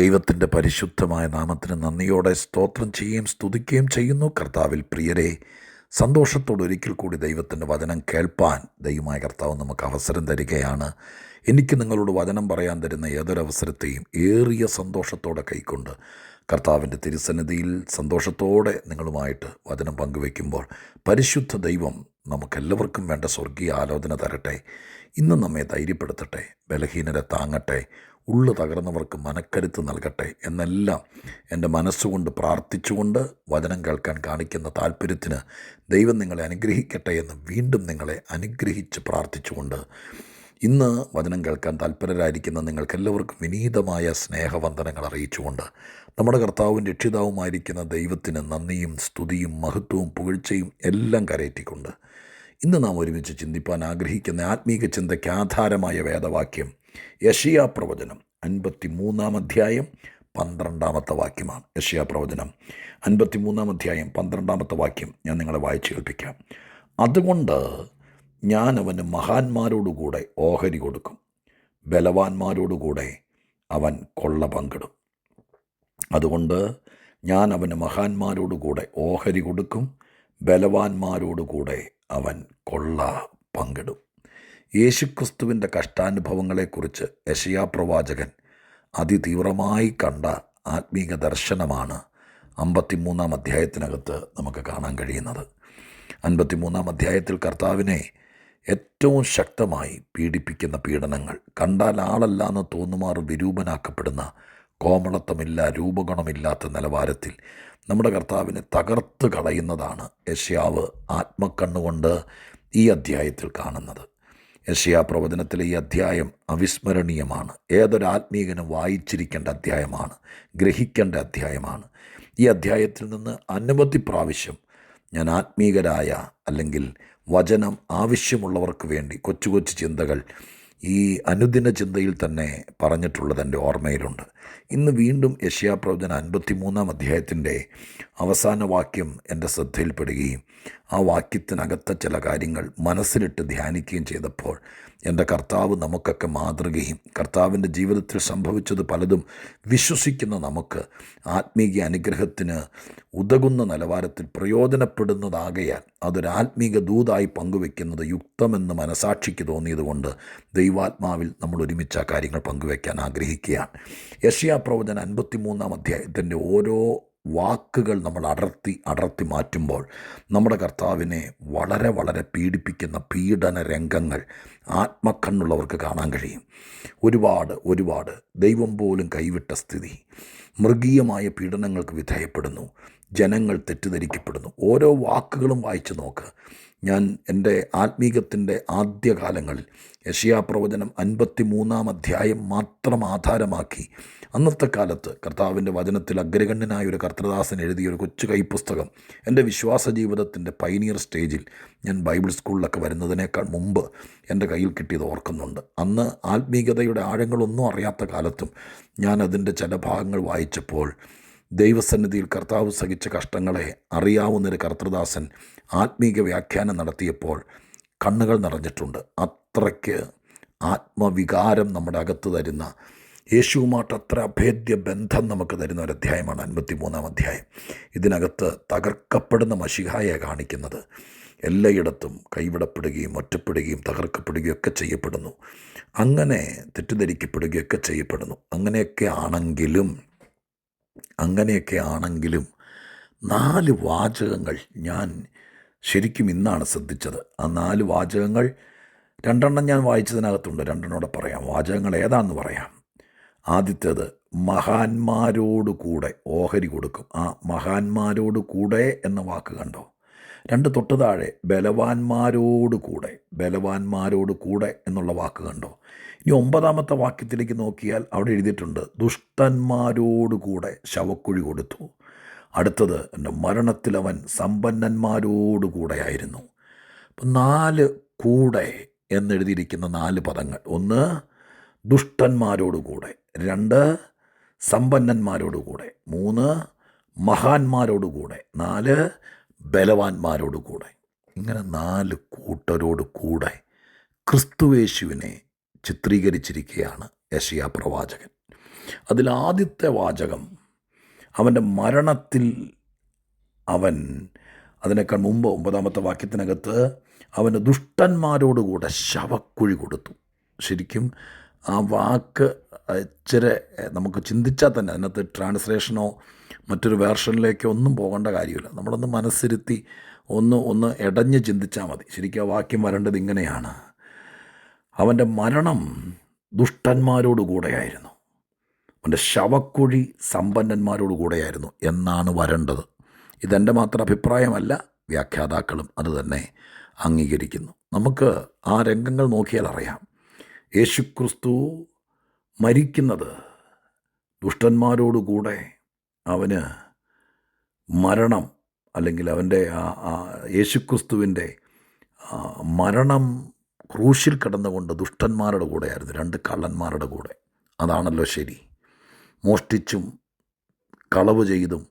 ദൈവത്തിൻ്റെ പരിശുദ്ധമായ നാമത്തിന് നന്ദിയോടെ സ്തോത്രം ചെയ്യുകയും സ്തുതിക്കുകയും ചെയ്യുന്നു. കർത്താവിൽ പ്രിയരെ, സന്തോഷത്തോടെ ഒരിക്കൽ കൂടി ദൈവത്തിൻ്റെ വചനം കേൾപ്പാൻ ദൈവമായ കർത്താവ് നമുക്ക് അവസരം തരികയാണ്. എനിക്ക് നിങ്ങളോട് വചനം പറയാൻ തരുന്ന ഏതൊരവസരത്തെയും ഏറിയ സന്തോഷത്തോടെ കൈക്കൊണ്ട് കർത്താവിൻ്റെ തിരുസന്നിധിയിൽ സന്തോഷത്തോടെ നിങ്ങളുമായിട്ട് വചനം പങ്കുവയ്ക്കുമ്പോൾ പരിശുദ്ധ ദൈവം നമുക്കെല്ലാവർക്കും വേണ്ട സ്വർഗീയ ആലോചന തരട്ടെ. ഇന്ന് നമ്മെ ധൈര്യപ്പെടുത്തട്ടെ, ബലഹീനരെ താങ്ങട്ടെ, ഉള്ളു തകർന്നവർക്ക് മനക്കരുത്ത് നൽകട്ടെ എന്നെല്ലാം എൻ്റെ മനസ്സുകൊണ്ട് പ്രാർത്ഥിച്ചുകൊണ്ട് വചനം കേൾക്കാൻ കാണിക്കുന്ന താല്പര്യത്തിന് ദൈവം നിങ്ങളെ അനുഗ്രഹിക്കട്ടെ എന്ന് വീണ്ടും നിങ്ങളെ അനുഗ്രഹിച്ച് പ്രാർത്ഥിച്ചുകൊണ്ട് ഇന്ന് വചനം കേൾക്കാൻ താല്പര്യരായിരിക്കുന്ന നിങ്ങൾക്കെല്ലാവർക്കും വിനീതമായ സ്നേഹവന്ദനങ്ങൾ അറിയിച്ചുകൊണ്ട് നമ്മുടെ കർത്താവും രക്ഷിതാവുമായിരിക്കുന്ന ദൈവത്തിന് നന്ദിയും സ്തുതിയും മഹത്വവും പുകഴ്ചയും എല്ലാം കരയറ്റിക്കൊണ്ട് ഇന്ന് നാം ഒരുമിച്ച് ചിന്തിപ്പാൻ ആഗ്രഹിക്കുന്ന ആത്മീക ചിന്തയ്ക്ക് ആധാരമായ വേദവാക്യം യെശയ്യാ പ്രവചനം 53-ാം അധ്യായം 12-ാമത്തെ വാക്യമാണ്. യെശയ്യാ പ്രവചനം 53-ാം അധ്യായം 12-ാമത്തെ വാക്യം ഞാൻ നിങ്ങളെ വായിച്ചു കേൾപ്പിക്കാം. അതുകൊണ്ട് ഞാൻ അവന് മഹാന്മാരോടുകൂടെ ഓഹരി കൊടുക്കും, ബലവാന്മാരോടുകൂടെ അവൻ കൊള്ള പങ്കിടും. അതുകൊണ്ട് ഞാൻ അവന് മഹാന്മാരോടുകൂടെ ഓഹരി കൊടുക്കും, ബലവാന്മാരോടുകൂടെ അവൻ കൊള്ള പങ്കിടും. യേശുക്രിസ്തുവിൻ്റെ കഷ്ടാനുഭവങ്ങളെക്കുറിച്ച് യെശയ്യാ പ്രവാചകൻ അതിതീവ്രമായി കണ്ട ആത്മീക ദർശനമാണ് 53-ാം അധ്യായത്തിനകത്ത് നമുക്ക് കാണാൻ കഴിയുന്നത്. 53-ാം അധ്യായത്തിൽ കർത്താവിനെ ഏറ്റവും ശക്തമായി പീഡിപ്പിക്കുന്ന പീഡനങ്ങൾ, കണ്ടാൽ ആളല്ല എന്ന് തോന്നുമാറ് വിരൂപനാക്കപ്പെടുന്ന, കോമളത്വമില്ല രൂപഗുണമില്ലാത്ത നിലവാരത്തിൽ നമ്മുടെ കർത്താവിനെ തകർത്ത് കളയുന്നതാണ് യെശയ്യാവ് ആത്മക്കണ്ണുകൊണ്ട് ഈ അധ്യായത്തിൽ കാണുന്നത്. യെശയ്യാ പ്രവചനത്തിലെ ഈ അധ്യായം അവിസ്മരണീയമാണ്. ഏതൊരാത്മീകനും വായിച്ചിരിക്കേണ്ട അധ്യായമാണ്, ഗ്രഹിക്കേണ്ട അധ്യായമാണ്. ഈ അധ്യായത്തിൽ നിന്ന് അനവധി പ്രാവശ്യം ഞാൻ ആത്മീകരായ അല്ലെങ്കിൽ വചനം ആവശ്യമുള്ളവർക്ക് വേണ്ടി കൊച്ചു കൊച്ചു ചിന്തകൾ ഈ അനുദിന ചിന്തയിൽ തന്നെ പറഞ്ഞിട്ടുള്ളത് എൻ്റെ ഓർമ്മയിലുണ്ട്. ഇന്ന് വീണ്ടും യെശയ്യാ പ്രവചനം 53-ാം അധ്യായത്തിൻ്റെ അവസാന വാക്യം എൻ്റെ ശ്രദ്ധയിൽപ്പെടുകയും ആ വാക്യത്തിനകത്തെ ചില കാര്യങ്ങൾ മനസ്സിലിട്ട് ധ്യാനിക്കുകയും ചെയ്തപ്പോൾ എൻ്റെ കർത്താവ് നമുക്കൊക്കെ മാതൃകയും കർത്താവിൻ്റെ ജീവിതത്തിൽ സംഭവിച്ചത് പലതും വിശ്വസിക്കുന്ന നമുക്ക് ആത്മീയ അനുഗ്രഹത്തിന് ഉതകുന്ന നിലവാരത്തിൽ പ്രയോജനപ്പെടുന്നതാകയാൽ അതൊരു ആത്മീക ദൂതായി പങ്കുവെക്കുന്നത് യുക്തമെന്ന് മനസാക്ഷിക്ക് തോന്നിയതുകൊണ്ട് ദൈവാത്മാവിൽ നമ്മൾ ഒരുമിച്ച് ആ കാര്യങ്ങൾ പങ്കുവെക്കാൻ ആഗ്രഹിക്കുകയാണ്. യെശയ്യാ പ്രവചനം 53-ാം അധ്യായത്തിൻ്റെ ഓരോ വാക്കുകൾ നമ്മൾ അടർത്തി മാറ്റുമ്പോൾ നമ്മുടെ കർത്താവിനെ വളരെ വളരെ പീഡിപ്പിക്കുന്ന പീഡന രംഗങ്ങൾ ആത്മക്കണ്ണുള്ളവർക്ക് കാണാൻ കഴിയും. ഒരുപാട് ദൈവം പോലും കൈവിട്ട സ്ഥിതി, മൃഗീയമായ പീഡനങ്ങൾക്ക് വിധേയപ്പെടുന്നു, ജനങ്ങൾ തെറ്റിദ്ധരിക്കപ്പെടുന്നു. ഓരോ വാക്കുകളും വായിച്ചു നോക്ക്. ഞാൻ എൻ്റെ ആത്മീകത്തിൻ്റെ ആദ്യകാലങ്ങളിൽ യെശയ്യാ പ്രവചനം 53-ാം അധ്യായം മാത്രം ആധാരമാക്കി അന്നത്തെ കാലത്ത് കർത്താവിൻ്റെ വചനത്തിൽ അഗ്രഗണ്യനായ ഒരു കർത്തൃദാസൻ എഴുതിയൊരു കൊച്ചു കൈപ്പുസ്തകം എൻ്റെ വിശ്വാസ ജീവിതത്തിൻ്റെ പൈനിയർ സ്റ്റേജിൽ ഞാൻ ബൈബിൾ സ്കൂളിലൊക്കെ വരുന്നതിനേക്കാൾ മുമ്പ് എൻ്റെ കയ്യിൽ കിട്ടിയത് ഓർക്കുന്നുണ്ട്. അന്ന് ആത്മീകതയുടെ ആഴങ്ങളൊന്നും അറിയാത്ത കാലത്തും ഞാൻ അതിൻ്റെ ചില ഭാഗങ്ങൾ വായിച്ചപ്പോൾ ദൈവസന്നിധിയിൽ കർത്താവ് സഹിച്ച കഷ്ടങ്ങളെ അറിയാവുന്നൊരു കർത്തൃദാസൻ ആത്മീക വ്യാഖ്യാനം നടത്തിയപ്പോൾ കണ്ണുകൾ നിറഞ്ഞിട്ടുണ്ട്. അത്രയ്ക്ക് ആത്മവികാരം നമ്മുടെ അകത്ത് തരുന്ന, യേശുവുമായിട്ട് അത്ര അഭേദ്യ ബന്ധം നമുക്ക് തരുന്ന ഒരു അധ്യായമാണ് 53-ാം അധ്യായം. ഇതിനകത്ത് തകർക്കപ്പെടുന്ന മശിഹായെ കാണിക്കുന്നത്. എല്ലായിടത്തും കൈവിടപ്പെടുകയും ഒറ്റപ്പെടുകയും തകർക്കപ്പെടുകയും ഒക്കെ ചെയ്യപ്പെടുന്നു, അങ്ങനെ തെറ്റിദ്ധരിക്കപ്പെടുകയൊക്കെ ചെയ്യപ്പെടുന്നു. അങ്ങനെയൊക്കെ ആണെങ്കിലും 4 വാചകങ്ങൾ ഞാൻ ശരിക്കും ഇന്നാണ് ശ്രദ്ധിച്ചത്. ആ 4 വാചകങ്ങൾ 2 ഞാൻ വായിച്ചതിനകത്തുണ്ട്, 2 പറയാം. വാചകങ്ങൾ ഏതാണെന്ന് പറയാം. ആദ്യത്തേത് മഹാന്മാരോടുകൂടെ ഓഹരി കൊടുക്കും. ആ മഹാന്മാരോട് കൂടെ എന്ന വാക്ക് കണ്ടോ? 2 തൊട്ട് താഴെ ബലവാന്മാരോട് കൂടെ എന്നുള്ള വാക്ക് കണ്ടോ? ഇനി 9-ാമത്തെ വാക്യത്തിലേക്ക് നോക്കിയാൽ അവിടെ എഴുതിയിട്ടുണ്ട് ദുഷ്ടന്മാരോടുകൂടെ ശവക്കുഴി കൊടുത്തു. അടുത്തത് എൻ്റെ മരണത്തിൽ അവൻ സമ്പന്നന്മാരോടുകൂടെ ആയിരുന്നു. അപ്പം 4 കൂടെ എന്നെഴുതിയിരിക്കുന്ന 4 പദങ്ങൾ. 1 ദുഷ്ടന്മാരോടുകൂടെ, 2 സമ്പന്നന്മാരോടുകൂടെ, 3 മഹാന്മാരോടുകൂടെ, 4 ബലവാന്മാരോടുകൂടെ. ഇങ്ങനെ 4 കൂട്ടരോട് കൂടെ ക്രിസ്തുവേശുവിനെ ചിത്രീകരിച്ചിരിക്കുകയാണ് യെശയ്യാ പ്രവാചകൻ. അതിലാദ്യത്തെ വാചകം അവൻ്റെ മരണത്തിൽ അവൻ, അതിനേക്കാൾ മുമ്പ് 9-ാമത്തെ വാക്യത്തിനകത്ത് അവന് ദുഷ്ടന്മാരോടുകൂടെ ശവക്കുഴി കൊടുത്തു. ശരിക്കും ആ വാക്ക് ഇച്ചിരി നമുക്ക് ചിന്തിച്ചാൽ തന്നെ, അതിനകത്ത് ട്രാൻസ്ലേഷനോ മറ്റൊരു വേർഷനിലേക്കോ ഒന്നും പോകേണ്ട കാര്യമില്ല. നമ്മളൊന്ന് മനസ്സിരുത്തി ഒന്ന് ഇടഞ്ഞ് ചിന്തിച്ചാൽ മതി. ശരിക്കും ആ വാക്യം വരേണ്ടത് ഇങ്ങനെയാണ്: അവൻ്റെ മരണം ദുഷ്ടന്മാരോടുകൂടെയായിരുന്നു, അവൻ്റെ ശവക്കുഴി സമ്പന്നന്മാരോടുകൂടെയായിരുന്നു എന്നാണ് വരേണ്ടത്. ഇതെൻ്റെ മാത്രം അഭിപ്രായമല്ല, വ്യാഖ്യാതാക്കളും അത് തന്നെ അംഗീകരിക്കുന്നു. നമുക്ക് ആ രംഗങ്ങൾ നോക്കിയാൽ അറിയാം. യേശുക്രിസ്തു മരിക്കുന്നത് ദുഷ്ടന്മാരോടുകൂടെ, അവന് മരണം, അല്ലെങ്കിൽ അവൻ്റെ യേശുക്രിസ്തുവിൻ്റെ മരണം ക്രൂശിൽ കിടന്നുകൊണ്ട് ദുഷ്ടന്മാരുടെ കൂടെയായിരുന്നു, 2 കള്ളന്മാരുടെ കൂടെ. അതാണല്ലോ ശരി. മോഷ്ടിച്ചും കളവ് ചെയ്തും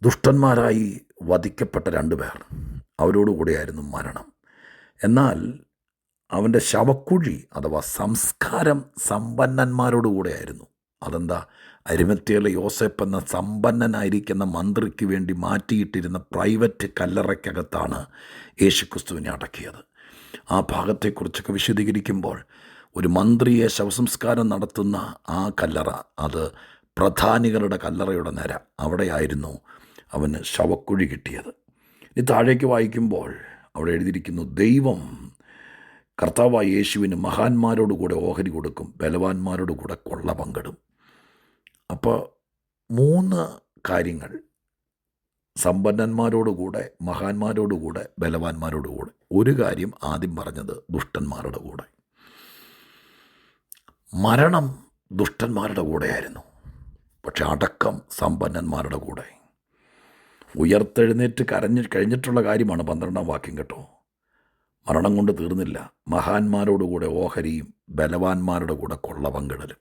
ദുഷ്ടന്മാരായി വധിക്കപ്പെട്ട 2 പേർ, അവരോടുകൂടെയായിരുന്നു മരണം. എന്നാൽ അവൻ്റെ ശവക്കുഴി അഥവാ സംസ്കാരം സമ്പന്നന്മാരോടുകൂടെയായിരുന്നു. അതെന്താ? അരിമത്യയിലെ യോസേപ്പ് എന്ന സമ്പന്നനായിരിക്കുന്ന മന്ത്രിക്ക് വേണ്ടി മാറ്റിയിട്ടിരുന്ന പ്രൈവറ്റ് കല്ലറയ്ക്കകത്താണ് യേശുക്രിസ്തുവിനെ അടക്കിയത്. ആ ഭാഗത്തെക്കുറിച്ചൊക്കെ വിശദീകരിക്കുമ്പോൾ, ഒരു മന്ത്രിയെ ശവസംസ്കാരം നടത്തുന്ന ആ കല്ലറ, അത് പ്രധാനികളുടെ കല്ലറയുടെ നിര, അവിടെയായിരുന്നു അവന് ശവക്കുഴി കിട്ടിയത്. ഇനി താഴേക്ക് വായിക്കുമ്പോൾ അവിടെ എഴുതിയിരിക്കുന്നു: ദൈവം കർത്താവായ യേശുവിന് മഹാന്മാരോടുകൂടെ ഓഹരി കൊടുക്കും, ബലവാന്മാരോടുകൂടെ കൊള്ള പങ്കിടും. അപ്പോൾ 3 കാര്യങ്ങൾ: സമ്പന്നന്മാരോടുകൂടെ, മഹാന്മാരോടുകൂടെ, ബലവാന്മാരോടുകൂടെ. ഒരു കാര്യം ആദ്യം പറഞ്ഞത് ദുഷ്ടന്മാരുടെ കൂടെ. മരണം ദുഷ്ടന്മാരുടെ കൂടെയായിരുന്നു, പക്ഷെ അടക്കം സമ്പന്നന്മാരുടെ കൂടെ. ഉയർത്തെഴുന്നേറ്റ് കഴിഞ്ഞിട്ടുള്ള കാര്യമാണ് 12-ാം വാക്യം കേട്ടോ. മരണം കൊണ്ട് തീർന്നില്ല. മഹാന്മാരോടുകൂടെ ഓഹരിയും ബലവാന്മാരുടെ കൂടെ കൊള്ള പങ്കിടലും.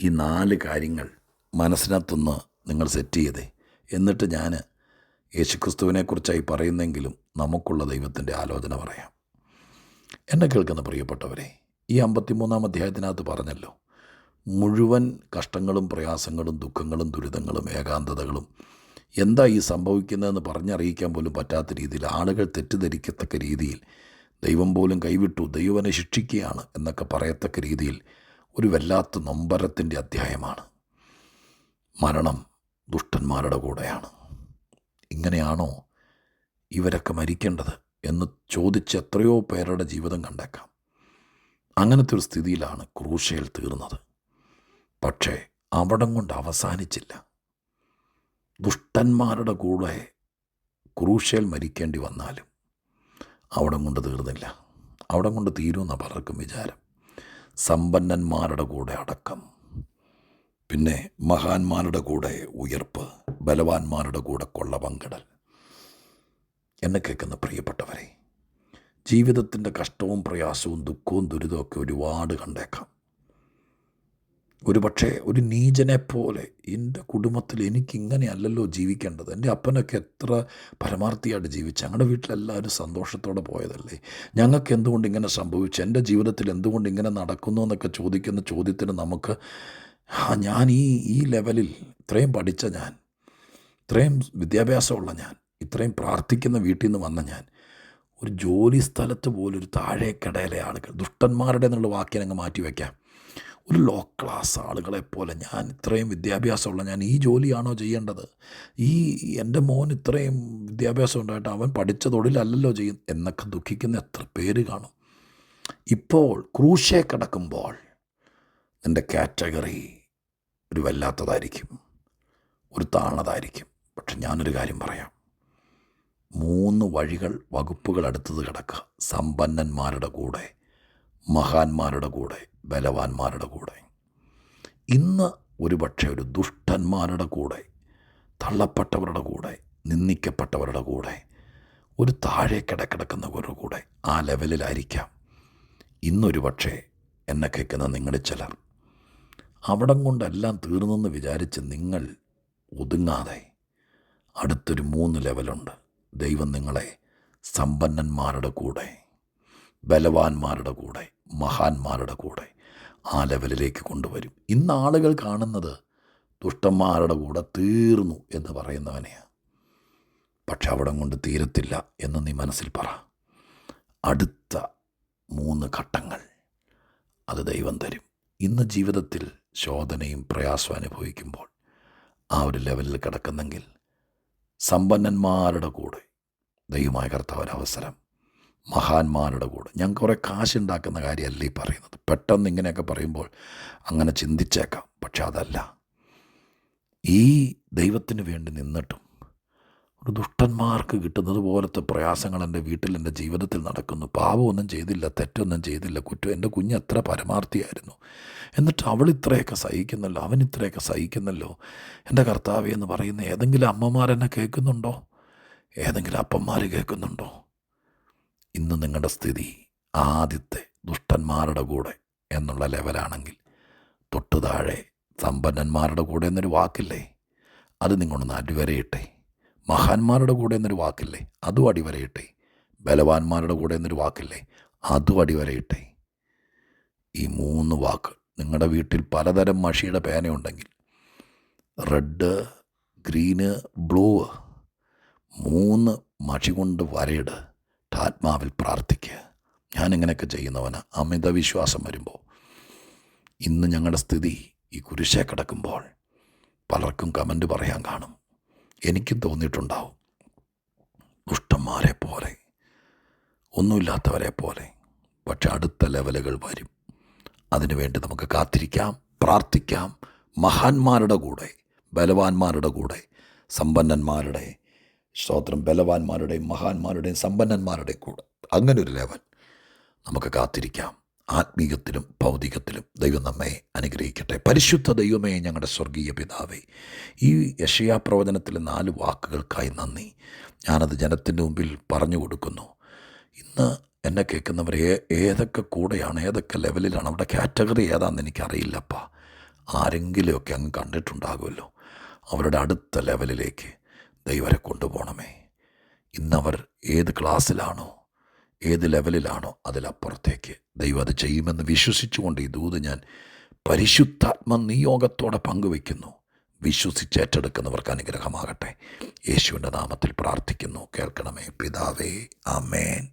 ഈ 4 കാര്യങ്ങൾ മനസ്സിനകത്തുനിന്ന് നിങ്ങൾ സെറ്റ് ചെയ്തേ. എന്നിട്ട് ഞാൻ യേശുക്രിസ്തുവിനെക്കുറിച്ചായി പറയുന്നെങ്കിലും നമുക്കുള്ള ദൈവത്തിൻ്റെ ആലോചന പറയാം. എന്നെ കേൾക്കുന്ന പ്രിയപ്പെട്ടവരെ, ഈ 53-ാം അധ്യായത്തിനകത്ത് പറഞ്ഞല്ലോ, മുഴുവൻ കഷ്ടങ്ങളും പ്രയാസങ്ങളും ദുഃഖങ്ങളും ദുരിതങ്ങളും ഏകാന്തതകളും, എന്താ ഈ സംഭവിക്കുന്നതെന്ന് പറഞ്ഞറിയിക്കാൻ പോലും പറ്റാത്ത രീതിയിൽ, ആളുകൾ തെറ്റിദ്ധരിക്കത്തക്ക രീതിയിൽ, ദൈവം പോലും കൈവിട്ടു, ദൈവനെ ശിക്ഷിക്കുകയാണ് എന്നൊക്കെ പറയത്തക്ക രീതിയിൽ ഒരു വല്ലാത്ത നൊമ്പരത്തിൻ്റെ അധ്യായമാണ്. മരണം ദുഷ്ടന്മാരുടെ കൂടെയാണ്. ഇങ്ങനെയാണോ ഇവരൊക്കെ മരിക്കേണ്ടത് എന്ന് ചോദിച്ച് എത്രയോ പേരുടെ ജീവിതം കണ്ടേക്കാം. അങ്ങനത്തെ ഒരു സ്ഥിതിയിലാണ് ക്രൂശയിൽ തീർന്നത്. പക്ഷേ അവിടം കൊണ്ട് അവസാനിച്ചില്ല. ദുഷ്ടന്മാരുടെ കൂടെ ക്രൂശയിൽ മരിക്കേണ്ടി വന്നാലും അവിടം കൊണ്ട് തീർന്നില്ല. അവിടം കൊണ്ട് തീരുമെന്നാണ് പലർക്കും വിചാരം. സമ്പന്നന്മാരുടെ കൂടെ അടക്കം, പിന്നെ മഹാന്മാരുടെ കൂടെ ഉയർപ്പ്, ബലവാന്മാരുടെ കൂടെ കൊള്ള പങ്കിടൽ. എന്നെ കേൾക്കുന്ന പ്രിയപ്പെട്ടവരെ, ജീവിതത്തിൻ്റെ കഷ്ടവും പ്രയാസവും ദുഃഖവും ദുരിതമൊക്കെ ഒരുപാട് കണ്ടേക്കാം. ഒരു പക്ഷേ ഒരു നീചനെപ്പോലെ എൻ്റെ കുടുംബത്തിൽ എനിക്കിങ്ങനെയല്ലല്ലോ ജീവിക്കേണ്ടത്, എൻ്റെ അപ്പനൊക്കെ എത്ര പരമാർത്ഥിയായിട്ട് ജീവിച്ചു, ഞങ്ങളുടെ വീട്ടിലെല്ലാവരും സന്തോഷത്തോടെ പോയതല്ലേ, ഞങ്ങൾക്ക് എന്തുകൊണ്ട് ഇങ്ങനെ സംഭവിച്ചു, എൻ്റെ ജീവിതത്തിൽ എന്തുകൊണ്ട് ഇങ്ങനെ നടക്കുന്നു എന്നൊക്കെ ചോദിക്കുന്ന ചോദ്യത്തിന് നമുക്ക് ഞാൻ ഈ ലെവലിൽ ഇത്രയും പഠിച്ച ഞാൻ, ഇത്രയും വിദ്യാഭ്യാസമുള്ള ഞാൻ, ഇത്രയും പ്രാർത്ഥിക്കുന്ന വീട്ടിൽ നിന്ന് വന്ന ഞാൻ, ഒരു ജോലി സ്ഥലത്ത് പോലൊരു താഴേക്കിടയിലെ ആളുകൾ, ദുഷ്ടന്മാരുടെ എന്നുള്ള വാക്യം അങ്ങ് മാറ്റി വയ്ക്കാം, ഒരു ലോ ക്ലാസ് ആളുകളെപ്പോലെ ഞാൻ, ഇത്രയും വിദ്യാഭ്യാസമുള്ള ഞാൻ ഈ ജോലിയാണോ ചെയ്യേണ്ടത്, എൻ്റെ മോൻ ഇത്രയും വിദ്യാഭ്യാസം ഉണ്ടായിട്ട് അവൻ പഠിച്ച തൊഴിലല്ലല്ലോ ചെയ്യും എന്നൊക്കെ ദുഃഖിക്കുന്ന എത്ര പേര് കാണും. ഇപ്പോൾ ക്രൂശേ കിടക്കുമ്പോൾ എൻ്റെ കാറ്റഗറി ഒരു വല്ലാത്തതായിരിക്കും, ഒരു താണതായിരിക്കും. പക്ഷെ ഞാനൊരു കാര്യം പറയാം, 3 വഴികൾ, വകുപ്പുകൾ അടുത്തത് കിടക്കുക: സമ്പന്നന്മാരുടെ കൂടെ, മഹാന്മാരുടെ കൂടെ, ബലവാന്മാരുടെ കൂടെ. ഇന്ന് ഒരുപക്ഷെ ഒരു ദുഷ്ടന്മാരുടെ കൂടെ, തള്ളപ്പെട്ടവരുടെ കൂടെ, നിന്ദിക്കപ്പെട്ടവരുടെ കൂടെ, ഒരു താഴെ കിടക്കുന്നവരുടെ കൂടെ, ആ ലെവലിലായിരിക്കാം ഇന്നൊരു പക്ഷേ എന്നെ കേൾക്കുന്ന നിങ്ങളിൽ ചിലർ. അവിടം കൊണ്ടെല്ലാം തീർന്നെന്ന് വിചാരിച്ച് നിങ്ങൾ ഒതുങ്ങാതെ അടുത്തൊരു 3 ലെവലുണ്ട്. ദൈവം നിങ്ങളെ സമ്പന്നന്മാരുടെ കൂടെ, ബലവാന്മാരുടെ കൂടെ, മഹാന്മാരുടെ കൂടെ, ആ ലെവലിലേക്ക് കൊണ്ടുവരും. ഇന്ന് ആളുകൾ കാണുന്നത് ദുഷ്ടന്മാരുടെ കൂടെ തീർന്നു എന്ന് പറയുന്നവനെയാണ്. പക്ഷെ അവിടെ കൊണ്ട് തീരത്തില്ല എന്ന് നീ മനസ്സിൽ പറ. അടുത്ത 3 ഘട്ടങ്ങൾ അത് ദൈവം തരും. ഇന്ന് ജീവിതത്തിൽ ശോധനയും പ്രയാസവും അനുഭവിക്കുമ്പോൾ ആ ഒരു ലെവലിൽ കിടക്കുന്നെങ്കിൽ സമ്പന്നന്മാരുടെ കൂടെ ദൈവമായ കർത്താവ് ഒരവസരം, മഹാന്മാരുടെ കൂടെ. ഞാൻ കുറേ കാശുണ്ടാക്കുന്ന കാര്യമല്ല ഈ പറയുന്നത്. പെട്ടെന്ന് ഇങ്ങനെയൊക്കെ പറയുമ്പോൾ അങ്ങനെ ചിന്തിച്ചേക്കാം. പക്ഷെ അതല്ല. ഈ ദൈവത്തിന് വേണ്ടി നിന്നിട്ടും ഒരു ദുഷ്ടന്മാർക്ക് കിട്ടുന്നത് പോലത്തെ പ്രയാസങ്ങൾ എൻ്റെ വീട്ടിൽ, എൻ്റെ ജീവിതത്തിൽ നടക്കുന്നു. പാപമൊന്നും ചെയ്തില്ല, തെറ്റൊന്നും ചെയ്തില്ല, കുറ്റം. എൻ്റെ കുഞ്ഞ് എത്ര പരമാർത്ഥിയായിരുന്നു, എന്നിട്ട് അവൾ ഇത്രയൊക്കെ സഹിക്കുന്നല്ലോ, അവൻ ഇത്രയൊക്കെ സഹിക്കുന്നല്ലോ. എൻ്റെ കർത്താവേ എന്ന് പറയുന്ന ഏതെങ്കിലും അമ്മമാരെന്നെ കേൾക്കുന്നുണ്ടോ? ഏതെങ്കിലും അപ്പന്മാർ കേൾക്കുന്നുണ്ടോ? ഇന്ന് നിങ്ങളുടെ സ്ഥിതി ആദ്യത്തെ ദുഷ്ടന്മാരുടെ കൂടെ എന്നുള്ള ലെവലാണെങ്കിൽ, തൊട്ടു താഴെ സമ്പന്നന്മാരുടെ കൂടെ എന്നൊരു വാക്കില്ലേ, അത് നിങ്ങളൊന്ന് അടിവരയിട്ടെ. മഹാന്മാരുടെ കൂടെ എന്നൊരു വാക്കില്ലേ, അതും അടിവരയിട്ടെ. ബലവാന്മാരുടെ കൂടെ എന്നൊരു വാക്കില്ലേ, അതും അടിവരയിട്ടെ. ഈ 3 വാക്ക് നിങ്ങളുടെ വീട്ടിൽ പലതരം മഷിയുടെ പേനയുണ്ടെങ്കിൽ, റെഡ്, ഗ്രീന്, ബ്ലൂ, 3 മഷി കൊണ്ട് വരയിട്. ആത്മാവിൽ പ്രാർത്ഥിക്കുക. ഞാനിങ്ങനെയൊക്കെ ചെയ്യുന്നവന് അമിത വിശ്വാസം വരുമ്പോൾ, ഇന്ന് ഞങ്ങളുടെ സ്ഥിതി ഈ കുരിശേ കിടക്കുമ്പോൾ പലർക്കും കമൻ്റ് പറയാൻ കാണും. എനിക്കും തോന്നിയിട്ടുണ്ടാവും, ദുഷ്ടന്മാരെ പോലെ, ഒന്നുമില്ലാത്തവരെ പോലെ. പക്ഷെ അടുത്ത ലെവലുകൾ വരും. അതിനുവേണ്ടി നമുക്ക് കാത്തിരിക്കാം, പ്രാർത്ഥിക്കാം. മഹാന്മാരുടെ കൂടെ, ബലവാന്മാരുടെ കൂടെ, സമ്പന്നന്മാരുടെ, സ്തോത്രം, ബലവാന്മാരുടെയും മഹാന്മാരുടെയും സമ്പന്നന്മാരുടെയും കൂടെ, അങ്ങനെ ഒരു ലെവൽ നമുക്ക് കാത്തിരിക്കാം. ആത്മീയത്തിലും ഭൗതികത്തിലും ദൈവം നമ്മെ അനുഗ്രഹിക്കട്ടെ. പരിശുദ്ധ ദൈവമേ, ഞങ്ങളുടെ സ്വർഗീയ പിതാവേ, ഈ യെശയ്യാ പ്രവചനത്തിലെ 4 വാക്കുകൾക്കായി നന്ദി. ഞാനത് ജനത്തിൻ്റെ മുമ്പിൽ പറഞ്ഞു കൊടുക്കുന്നു. ഇന്ന് എന്നെ കേൾക്കുന്നവർ ഏതൊക്കെ കൂടെയാണ്, ഏതൊക്കെ ലെവലിലാണ്, അവിടെ കാറ്റഗറി ഏതാണെന്ന് എനിക്കറിയില്ലപ്പാ. ആരെങ്കിലുമൊക്കെ അങ്ങ് കണ്ടിട്ടുണ്ടാകുമല്ലോ. അവരുടെ അടുത്ത ലെവലിലേക്ക് ദൈവരെ കൊണ്ടുപോകണമേ. ഇന്നവർ ഏത് ക്ലാസ്സിലാണോ, ഏത് ലെവലിലാണോ, അതിലപ്പുറത്തേക്ക് ദൈവം അത് ചെയ്യുമെന്ന് വിശ്വസിച്ചുകൊണ്ട് ഈ ദൂത് ഞാൻ പരിശുദ്ധാത്മ നിയോഗത്തോടെ പങ്കുവയ്ക്കുന്നു. വിശ്വസിച്ചേറ്റെടുക്കുന്നവർക്ക് അനുഗ്രഹമാകട്ടെ. യേശുവിൻ്റെ നാമത്തിൽ പ്രാർത്ഥിക്കുന്നു. കേൾക്കണമേ പിതാവേ. ആമേൻ.